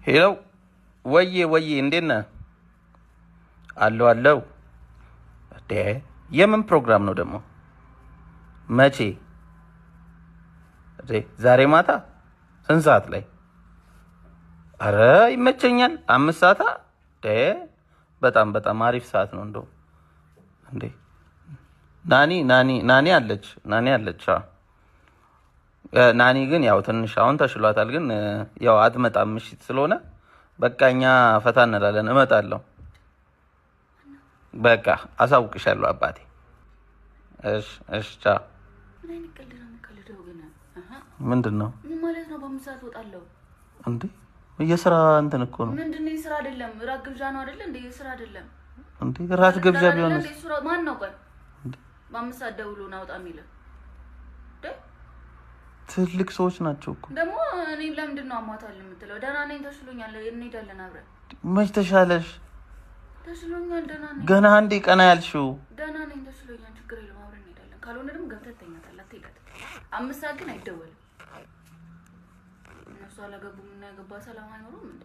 ሄሎ ወዬ እንዴት ነህ? አለው እንዴ የምን ፕሮግራም ነው ደግሞ? መቼ? ዛሬ ማታ ስንት ሰዓት ላይ? አረ ይመቸኛል። 5 ሰዓት በጣም አሪፍ ሰዓት ነው እንደው። እንዴ ናኒ አለች። ናኒ ግን ያው ትንሽ አሁን ተሽሏታል፣ ግን ያው አትመጣም ምሽት ስለሆነ በቃ እኛ ፈታ እንላለን። እመጣለሁ በቃ አሳውቅሻለሁ አባቴ። እሺ ቻው። ምንድን ነው ማለት ነው? በ5 ሰዓት ወጣለሁ እንዴ? የስራ እንትን እኮ ነው። ምንድነው? የስራ አይደለም፣ ራት ግብዣ ነው አይደል እንዴ? የስራ አይደለም እንዴ? ራት ግብዣ ቢሆንስ? ማን ነው ቆይ በ5 ሰዓት ደውሎ ናውጣ የሚለው? ትልቅ ሰዎች ናቸው እኮ። ደግሞ እኔ ለምንድን ነው አሟታል የምትለው? ደህና ነኝ ተሽሎኛል፣ እንሄዳለን አብረን። መች ተሻለሽ? ተሽሎኛል፣ ደህና ነኝ። ገና አንዴ ቀና ያልሽው። ደህና ነኝ ተሽሎኛል፣ ችግር የለውም አብረን እንሄዳለን። ካልሆነ ደግሞ ገብተህ ትተኛታለህ፣ አትሄዳትም። 5 ሰዓት ግን አይደወልም። እነሱ አላገቡም እና ያገባ ሰላም አይኖሩም እንዴ?